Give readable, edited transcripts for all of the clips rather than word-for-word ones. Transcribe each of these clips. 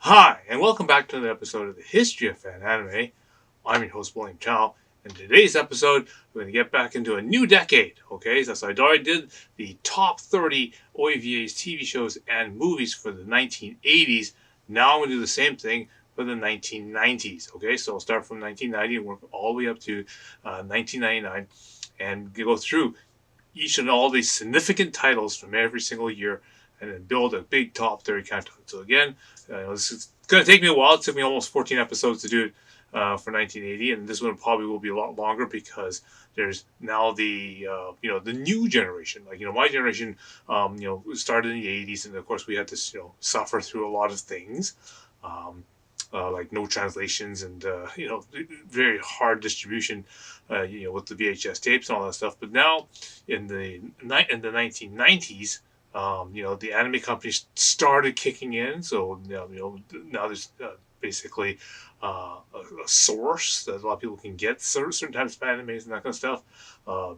Hi, and welcome back to another episode of the History of Fan Anime. I'm your host, William Chow. In today's episode, we're going to get back into a new decade. Okay, so I already did the top 30 OVAs, TV shows, and movies for the 1980s. Now I'm going to do the same thing for the 1990s. Okay, so I'll start from 1990 and work all the way up to 1999 and go through each and all these significant titles from every single year and then build a big top 30 countdown. So again, this is going to take me a while. It took me almost 14 episodes to do it for 1980, and this one probably will be a lot longer because there's now the the new generation. Like my generation, started in the 80s, and of course we had to suffer through a lot of things. Like no translations and very hard distribution, with the VHS tapes and all that stuff. But now, in the 1990s, the anime companies started kicking in. So now there's basically a source that a lot of people can get certain types of animes and that kind of stuff.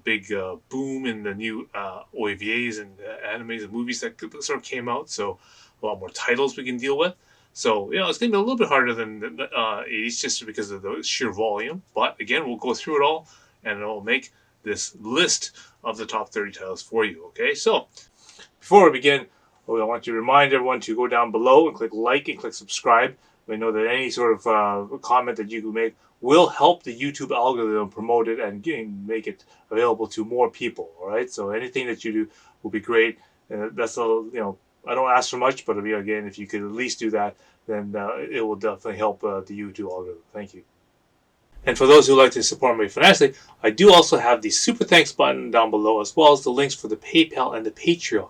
Big boom in the new OAVAs and animes and movies that sort of came out. So a lot more titles we can deal with. So it's going to be a little bit harder than the 80s just because of the sheer volume. But again, we'll go through it all, and it'll make this list of the top 30 titles for you. Okay, so before we begin, I want to remind everyone to go down below and click like and click subscribe. We know that any sort of comment that you can make will help the YouTube algorithm promote it and make it available to more people. All right, so anything that you do will be great. That's I don't ask for much, but again, if you could at least do that, then it will definitely help the YouTube algorithm. Thank you. And for those who like to support me financially, I do also have the super thanks button down below, as well as the links for the PayPal and the Patreon.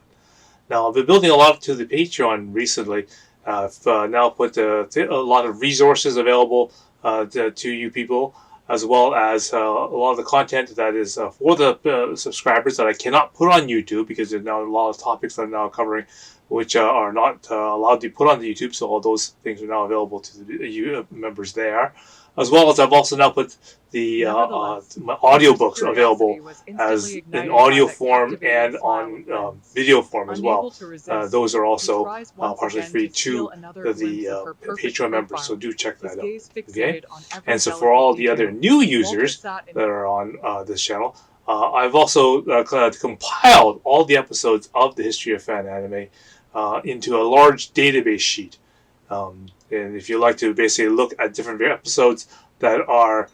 Now, I've been building a lot to the Patreon recently. I've now put a lot of resources available to you people, as well as a lot of the content that is for the subscribers that I cannot put on YouTube because there's now a lot of topics that I'm now covering which are not allowed to be put on the YouTube. So all those things are now available to the members there. As well as I've also now put the my audiobooks available as in audio form and on video form as well. Those are also partially free to the Patreon members, so do check that out. Okay, and so for all the other new users that are on this channel, I've also compiled all the episodes of the History of Fan Anime into a large database sheet. And if you like to basically look at different episodes that are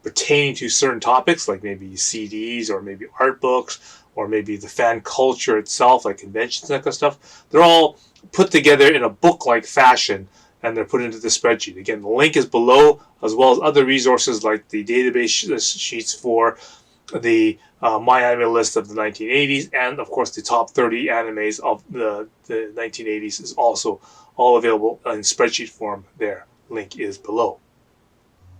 pertaining to certain topics, like maybe CDs or maybe art books or maybe the fan culture itself, like conventions and that kind of stuff, they're all put together in a book-like fashion and they're put into the spreadsheet. Again, the link is below, as well as other resources like the database sheets for the MyAnimeList of the 1980s, and of course the top 30 animes of the 1980s is also all available in spreadsheet form there. Link is below.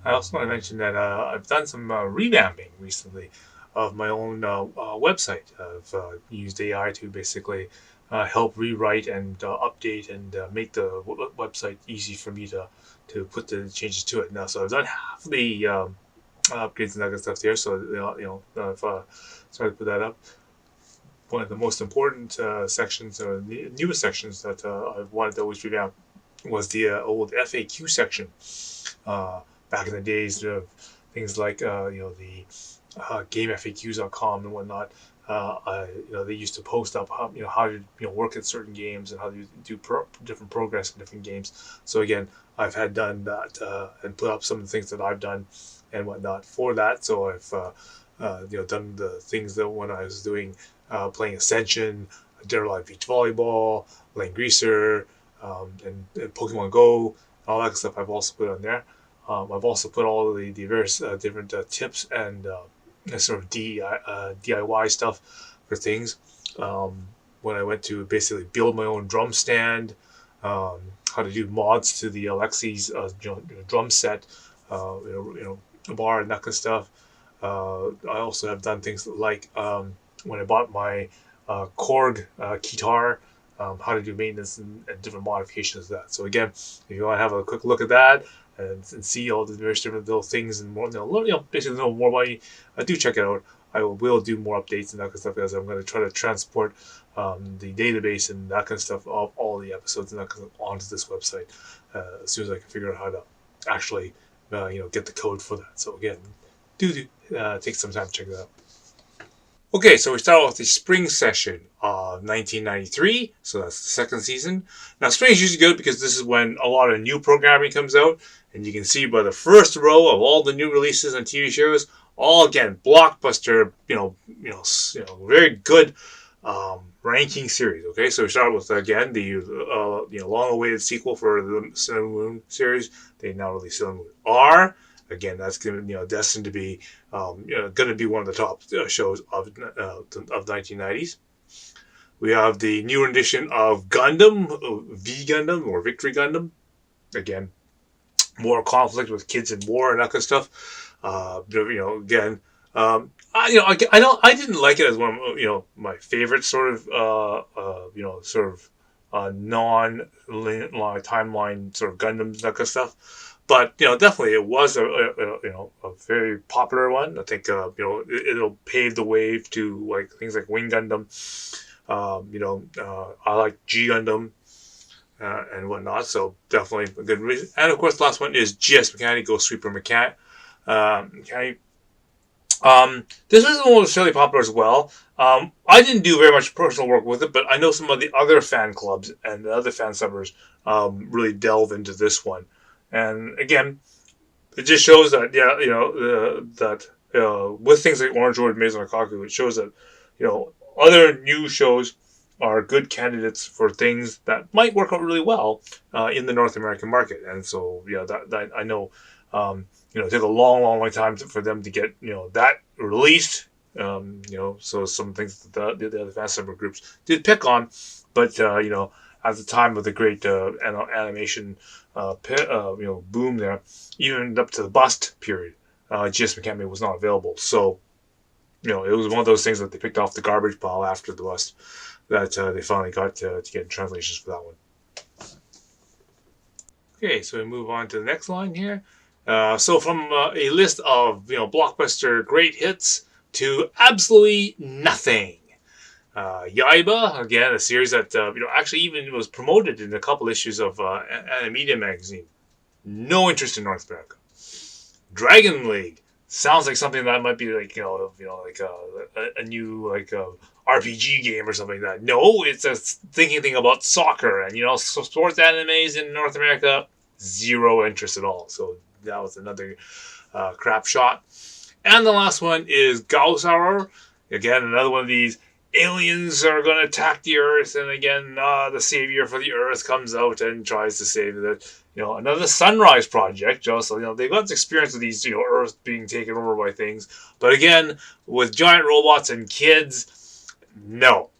I also want to mention that I've done some revamping recently of my own website. I've used AI to basically help rewrite and update and make the website easy for me to put the changes to it now. So I've done half the upgrades and that kind of stuff there. So I've started to put that up. One of the most important sections, or the newest sections that I've wanted to always revamp, was the old FAQ section. Back in the days of things like the GameFAQs.com and whatnot. They used to post up how to work at certain games and how to do different progress in different games. So again, I've had done that and put up some of the things that I've done and whatnot for that. So I've done the things that when I was doing playing Ascension, Dinner Live Beach Volleyball, Lane Greaser, and Pokemon Go, all that stuff I've also put on there. I've also put all the various different tips and sort of DIY stuff for things. When I went to basically build my own drum stand, how to do mods to the Alexi's drum set, bar and that kind of stuff. I also have done things like when I bought my Korg guitar, how to do maintenance and different modifications of that. So again, if you want to have a quick look at that and see all the various different little things and more, basically know more about me, do check it out. I will do more updates and that kind of stuff, because I'm going to try to transport the database and that kind of stuff of all the episodes and that kind of stuff onto this website as soon as I can figure out how to actually get the code for that. So again, take some time to check that out. Okay, so we start off the spring session of 1993, so that's the second season. Now, spring is usually good because this is when a lot of new programming comes out, and you can see by the first row of all the new releases on TV shows, all again blockbuster, very good ranking series. Okay, so we start with again the long-awaited sequel for the Sun and Moon series. They now release Sun and Moon R. Again, that's going to destined to be going to be one of the top shows of 1990s. We have the new edition of Gundam, V Gundam or Victory Gundam. Again, more conflict with kids in war and that kind of stuff. Again, I didn't like it as one of my favorite sort of non timeline sort of Gundams, that kind of stuff. But definitely it was a very popular one. I think it'll pave the way to like things like Wing Gundam. I like G Gundam and whatnot. So definitely a good reason. And of course, the last one is GS Mechanic Ghost Sweeper Mechanic. This wasn't necessarily popular as well. I didn't do very much personal work with it, but I know some of the other fan clubs and the other fan subbers really delve into this one. And again, it just shows that with things like Orange Road, Maison Kaku, it shows that other new shows are good candidates for things that might work out really well in the North American market. And so that I know it took a long time for them to get that released. So some things that the other fan summer groups did pick on, but at the time of the great animation boom there, even up to the bust period, GS Mechanic was not available. So it was one of those things that they picked off the garbage pile after the bust that they finally got to get translations for that one. Okay, so we move on to the next line here. So from a list of blockbuster great hits to absolutely nothing. Yaiba, again, a series that actually even was promoted in a couple issues of Animedia magazine. No interest in North America. Dragon League sounds like something that might be like a new RPG game or something like that. No, it's a thing about soccer and sports animes in North America. Zero interest at all. So that was another crap shot. And the last one is Gausauer. Again, another one of these aliens are going to attack the Earth, and again, the savior for the Earth comes out and tries to save it. Another Sunrise project. So they've got experience with these, Earth being taken over by things. But again, with giant robots and kids, no.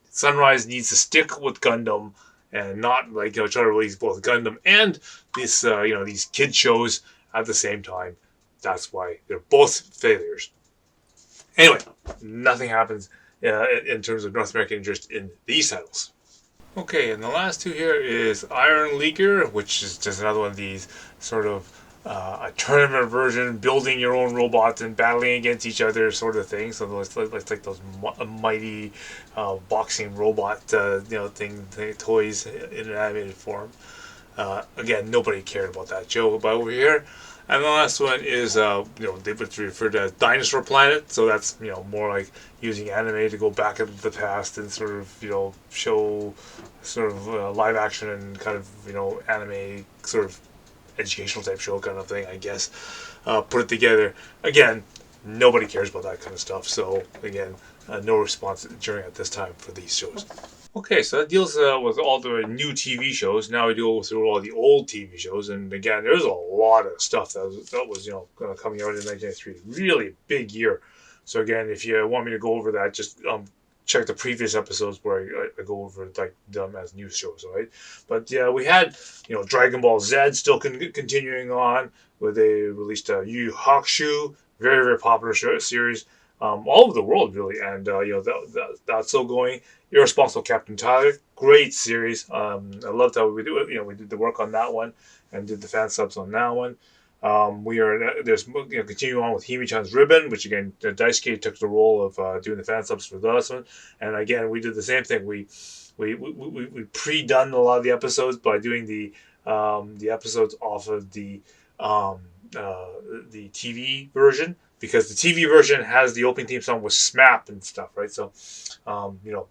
Sunrise needs to stick with Gundam and not try to release both Gundam and this these kid shows at the same time. That's why they're both failures. Anyway, nothing happens in terms of North American interest in these titles. Okay, and the last two here is Iron Leaguer, which is just another one of these sort of a tournament version, building your own robots and battling against each other sort of thing. So it's like those mighty boxing robot toys in an animated form. Again, nobody cared about that show over here. And the last one is, they would refer to as Dinosaur Planet. So that's, more like using anime to go back into the past and sort of, show sort of live action and kind of, anime sort of educational type show kind of thing, I guess. Put it together. Again, nobody cares about that kind of stuff. So, again, no response during at this time for these shows. Okay, so that deals with all the new TV shows. Now we deal with all the old TV shows, and again, there's a lot of stuff that was coming out in 1993. Really big year. So again, if you want me to go over that, just check the previous episodes where I go over like them as news shows, all right? But yeah, we had Dragon Ball Z still continuing on, where they released Yu Yu Hakusho, very very popular series. All over the world, really, and that's still going. Irresponsible Captain Tyler, great series. I loved how we did the work on that one, and did the fan subs on that one. We are there's continuing on with Himi-chan's Ribbon, which again Daisuke took the role of doing the fan subs for this one, and again we did the same thing. We pre-done a lot of the episodes by doing the episodes off of um, uh, the TV version, because the TV version has the opening theme song with SMAP and stuff, right? So, you know,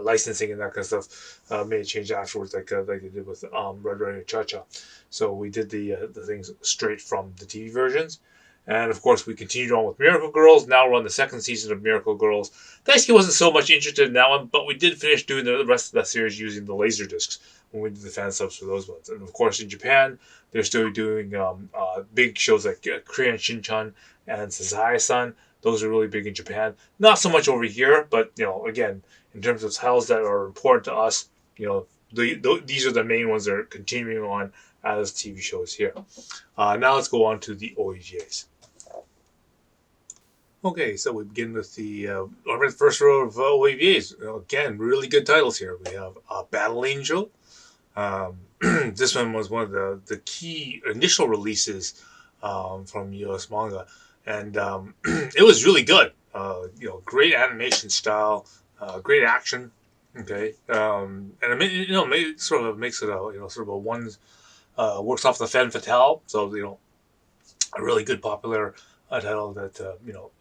licensing and that kind of stuff made a change afterwards, like they did with Red Riding Cha Cha. So we did the things straight from the TV versions. And of course, we continued on with Miracle Girls. Now we're on the second season of Miracle Girls. Daisuke wasn't so much interested in that one, but we did finish doing the rest of that series using the laser discs when we did the fan subs for those ones. And of course, in Japan, they're still doing big shows like Korean Shinchan and Sasai-san. Those are really big in Japan. Not so much over here, but again, in terms of titles that are important to us, these are the main ones that are continuing on as TV shows here. Now let's go on to the OEVAs. Okay, so we begin with the first row of OEVAs. Again, really good titles here. We have Battle Angel. This one was one of the key initial releases from US manga, and it was really good. Great animation style, great action. Okay, and it sort of makes it sort of a one works off the femme fatale. So a really good popular title that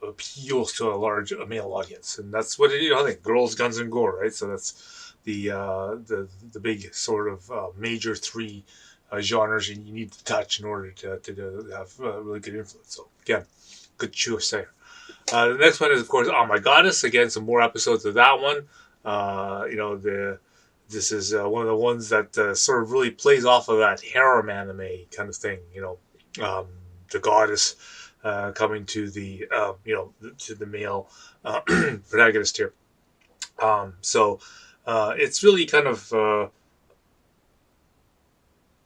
appeals to a large male audience, and that's what I think. Girls, guns, and gore, right? So that's the big sort of major three genres you need to touch in order to have really good influence. So again, good choice there. The next one is of course Oh My Goddess. Again, some more episodes of that one. This is one of the ones that sort of really plays off of that harem anime kind of thing. The goddess coming to the to the male protagonist here. So it's really kind of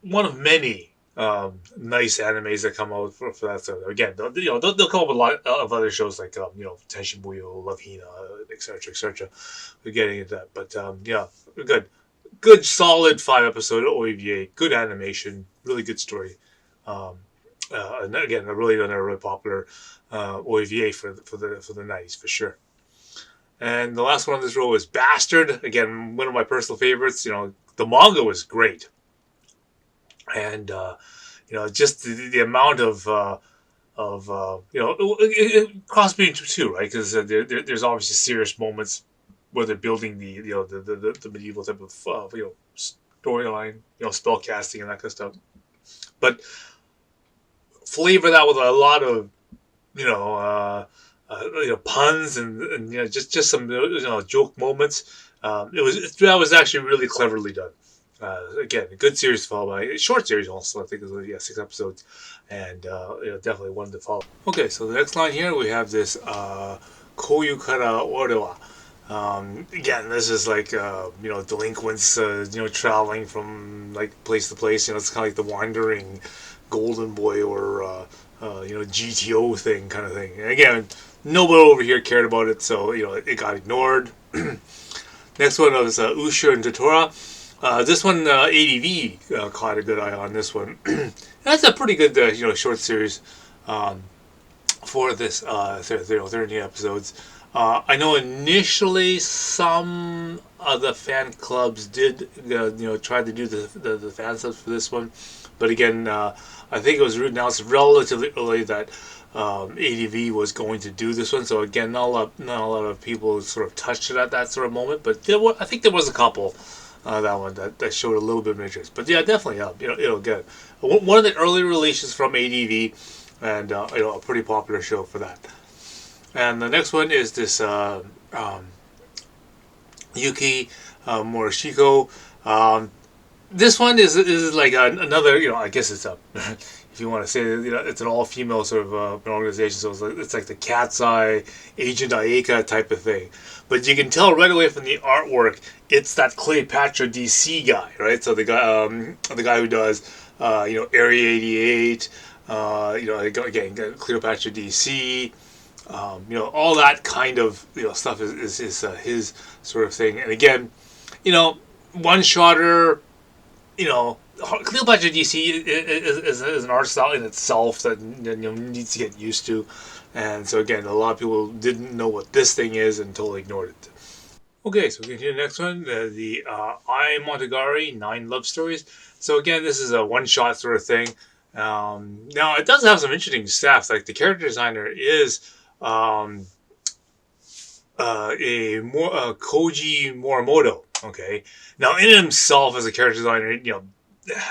one of many nice animes that come out for that. So again, they'll come up with a lot of other shows like Tenshin Muyo, Love Hina, etc., etc. We're getting into that, but yeah, good, solid 5-episode OAVA, good animation, really good story. And again, another really popular OAVA for the 90s for sure. And the last one on this row is Bastard. Again, one of my personal favorites. The manga was great, and just the amount of cross between two, right? Because there's obviously serious moments where they're building the medieval type of storyline, spell casting and that kind of stuff, but flavor that with a lot of puns and just some joke moments. That was actually really cleverly done. Again, a good series to follow. A short series also, I think it was 6 episodes, and definitely one to follow. Okay, so the next line here we have this Koyu kara ore wa. Again, this is like delinquents traveling from like place to place. It's kind of like the wandering golden boy or GTO thing kind of thing. And again, nobody over here cared about it, so it got ignored. Next one was Usha and Totora. This one, ADV caught a good eye on this one. That's a pretty good short series for this 13 episodes. I know initially some of the fan clubs did try to do the fan subs for this one, but again, I think it was announced relatively early that ADV was going to do this one. So again, not a lot of people sort of touched it at that sort of moment, but I think there was a couple that one that showed a little bit of interest. But yeah, definitely, it'll get one of the early releases from ADV, and a pretty popular show for that. And the next one is this Yuki Morishiko. This one is like another, I guess it's a, if you want to say it, it's an all-female sort of organization. So it's like the Cat's Eye, Agent Ayeka type of thing. But you can tell right away from the artwork, it's that Cleopatra DC guy, right? So the guy who does, Area 88, again, Cleopatra DC. All that kind of stuff is his sort of thing. And again, one-shotter Cleopatra DC is an art style in itself that needs to get used to, and so again, a lot of people didn't know what this thing is and totally ignored it. Okay, so we continue the next one, the I Montagari 9 Love Stories. So again, this is a one-shot sort of thing. Now it does have some interesting stuff. Like the character designer is um, Koji Morimoto. Okay, now in himself as a character designer,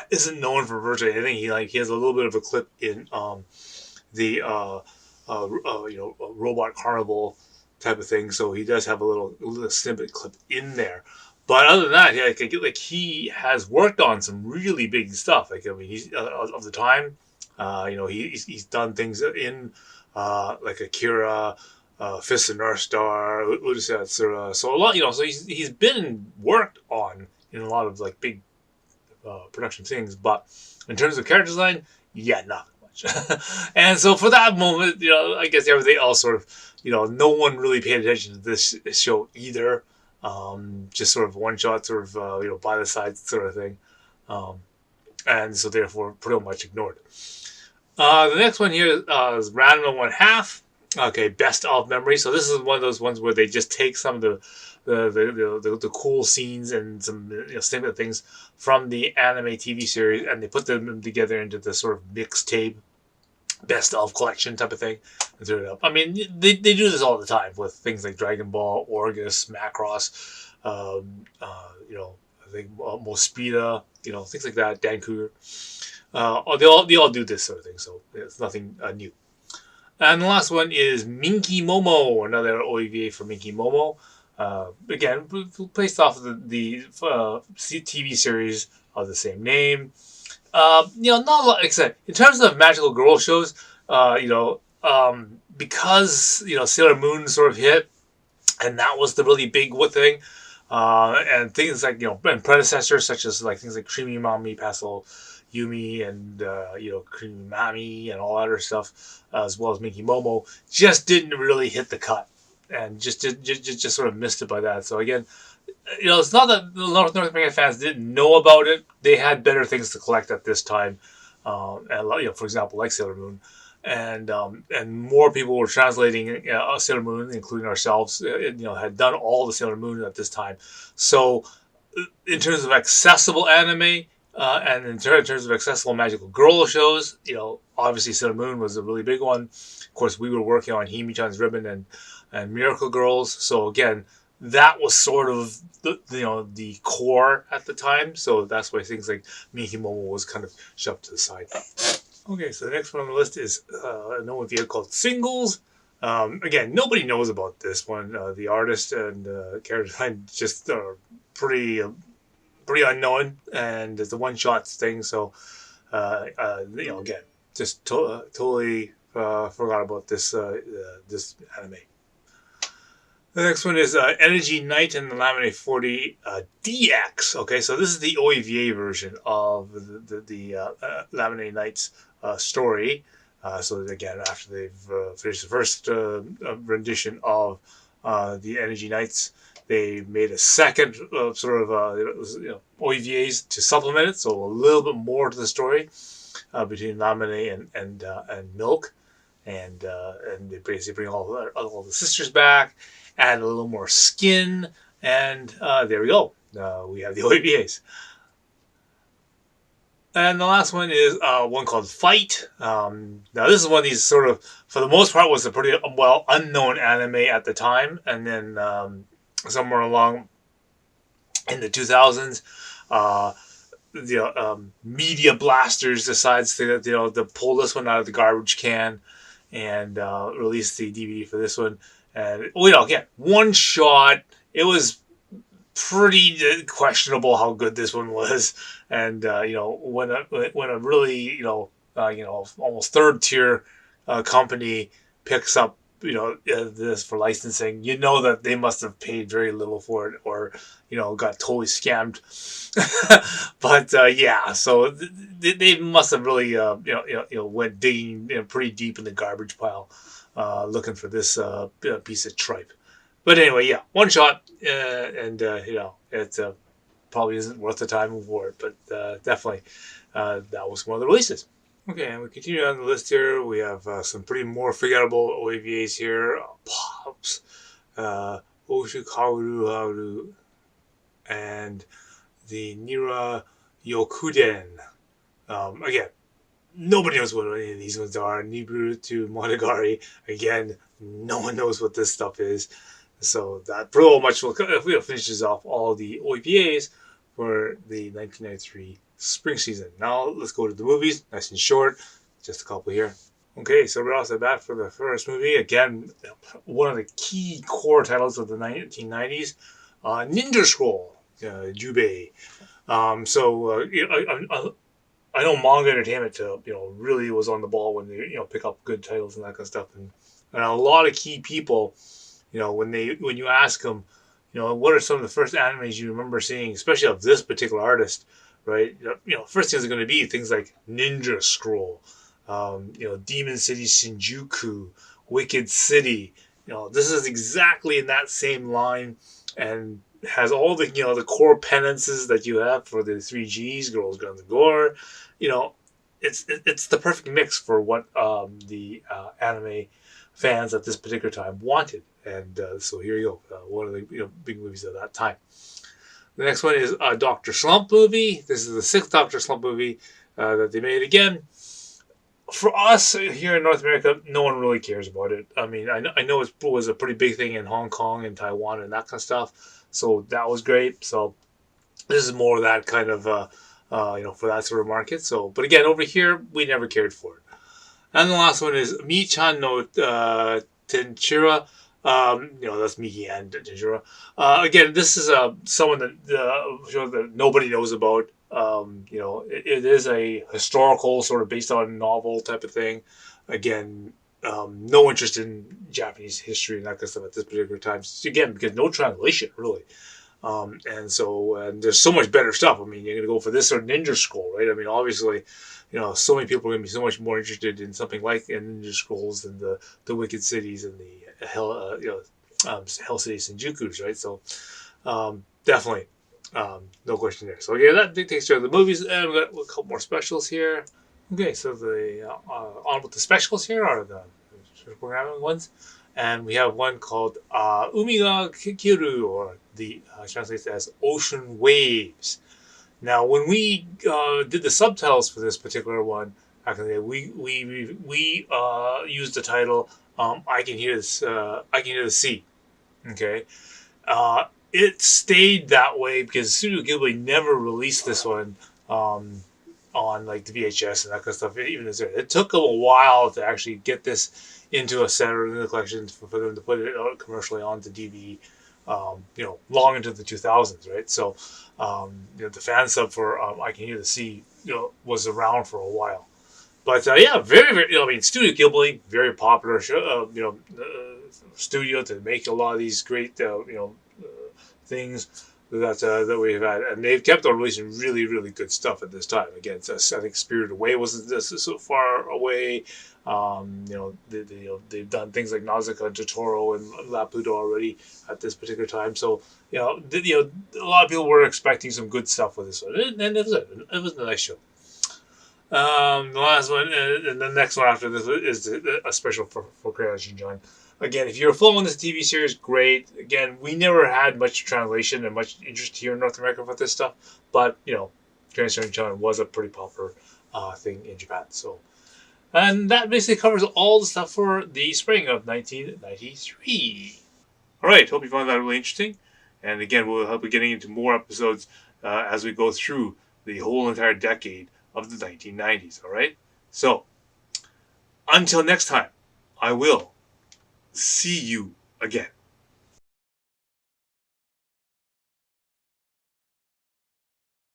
isn't known for virtually anything. He has a little bit of a clip in the Robot Carnival type of thing. So he does have a little snippet clip in there. But other than that, he has worked on some really big stuff. Like I mean, he's of the time. He's done things in like Akira, Fist of North Star, Urusatsura. So a lot, So he's been worked on in a lot of like big production things. But in terms of character design, yeah, not much. And so for that moment, I guess everything else sort of, no one really paid attention to this show either. Just sort of one shot, sort of, by the side sort of thing. And so therefore pretty much ignored. The next one here is Random and One Half. Okay, best of memory. So this is one of those ones where they just take some of the cool scenes and some snippet things from the anime TV series, and they put them together into the sort of mixtape, best of collection type of thing, and throw it up. I mean, they do this all the time with things like Dragon Ball, Orgus, Macross, I think Mospita, things like that, Dan Cougar. They all do this sort of thing, so it's nothing new. And the last one is Minky Momo, another OEVA for Minky Momo. Again, based off of the TV series of the same name. Not a lot. Except in terms of magical girl shows, because Sailor Moon sort of hit, and that was the really big thing. And things like and predecessors such as like things like Creamy Mommy, Pastel Yumi, and Creamy Mami, and all that other stuff, as well as Minky Momo, just didn't really hit the cut, and just sort of missed it by that. So again, it's not that the North American fans didn't know about it; they had better things to collect at this time, and for example, like Sailor Moon, and more people were translating Sailor Moon, including ourselves. Had done all the Sailor Moon at this time, so in terms of accessible anime. And in terms of accessible magical girl shows, obviously Sailor Moon was a really big one. Of course, we were working on Himi-chan's Ribbon and Miracle Girls. So again, that was sort of the core at the time. So that's why things like Minky Momo was kind of shoved to the side. Okay, so the next one on the list is an OVA called Singles. Again, nobody knows about this one. The artist and character design just are pretty unknown, and it's a one-shot thing. So, again, just totally forgot about this this anime. The next one is Energy Night and the Laminate 40 DX. Okay, so this is the OEVA version of the Laminate Nights story. So again, after they've finished the first rendition of the Energy Nights, they made a second OEVAs to supplement it, so a little bit more to the story between Lamine and Milk, and they basically bring all the sisters back, add a little more skin, and there we go. We have the OEVAs. And the last one is one called Fight. Now this is one of these sort of, for the most part, was a pretty unknown anime at the time, and then somewhere along in the 2000s, Media Blasters decides to pull this one out of the garbage can and release the DVD for this one. And again, one shot. It was pretty questionable how good this one was, and when a really almost third tier company picks up this for licensing, that they must have paid very little for it, or got totally scammed. But yeah, so they must have really went digging pretty deep in the garbage pile looking for this piece of tripe. But anyway, yeah, one shot, and it's probably isn't worth the time for it, but definitely that was one of the releases. Okay, and we continue on the list here. We have some pretty more forgettable OVAs here. Pops, Oshu Kaoru Haru, and the Nira Yokuden. Again, nobody knows what any of these ones are. Nibiru to Monogatari. Again, no one knows what this stuff is. So that pretty much finishes off all the OVAs for the 1993 spring season. Now let's go to the movies. Nice and short. Just a couple here. Okay, so right off the bat for the first movie, again, one of the key core titles of the 1990s, Ninja Scroll, Jubei. I know Manga Entertainment, really was on the ball when they, pick up good titles and that kind of stuff. And a lot of key people, when you ask them, what are some of the first animes you remember seeing, especially of this particular artist, right? First things are going to be things like Ninja Scroll, Demon City Shinjuku, Wicked City. This is exactly in that same line, and has all the the core penances that you have for the 3Gs, Girls Guns and Gore. It's the perfect mix for what the anime fans at this particular time wanted, and so here you go, one of the big movies of that time. The next one is a Dr. Slump movie. This is the sixth Dr. Slump movie that they made. Again, for us here in North America, no one really cares about it. I mean, I know it was a pretty big thing in Hong Kong and Taiwan and that kind of stuff, so that was great. So this is more of that kind of, for that sort of market. So, but again, over here, we never cared for it. And the last one is Mi-chan no Tenchira. That's Miki and Tenchira. Again, this is someone that nobody knows about. It is a historical sort of based on novel type of thing. Again, no interest in Japanese history and that kind of stuff at this particular time. Again, because no translation really. And there's so much better stuff. I mean, you're going to go for this or Ninja Scroll, right? I mean, obviously, so many people are going to be so much more interested in something like Ninja Scrolls than the Wicked Cities and the Hell City Shinjukus, right? So, definitely, no question there. So, yeah, that takes care of the movies, and we've got a couple more specials here. Okay, so on with the specials here are the programming ones. And we have one called Umi ga Kiru, or the translates as Ocean Waves. Now, when we did the subtitles for this particular one, actually, we used the title "I Can Hear This." I Can Hear the Sea. Okay, it stayed that way because Studio Ghibli never released this one on like the VHS and that kind of stuff. Even as it took them a while to actually get this into a set or in the collection for them to put it out commercially onto DVD. Long into the 2000s, right? So, the fan sub for I Can Hear the Sea, was around for a while. But very, very. I mean, Studio Ghibli, very popular studio to make a lot of these great, things that we've had, and they've kept on releasing really, really good stuff at this time. Again, I think Spirited Away wasn't so far away. They've done things like Nausicaa and Totoro and Laputa already at this particular time. So, a lot of people were expecting some good stuff with this one, and it was a nice show. The last one, and the next one after this is a special for Crayon Shin-chan. Again, if you're following this TV series, great. Again, we never had much translation and much interest here in North America for this stuff, but Crayon Shin-chan was a pretty popular thing in Japan. So. And that basically covers all the stuff for the spring of 1993. All right, hope you found that really interesting. And again, we'll help you getting into more episodes as we go through the whole entire decade of the 1990s. All right? So, until next time, I will see you again.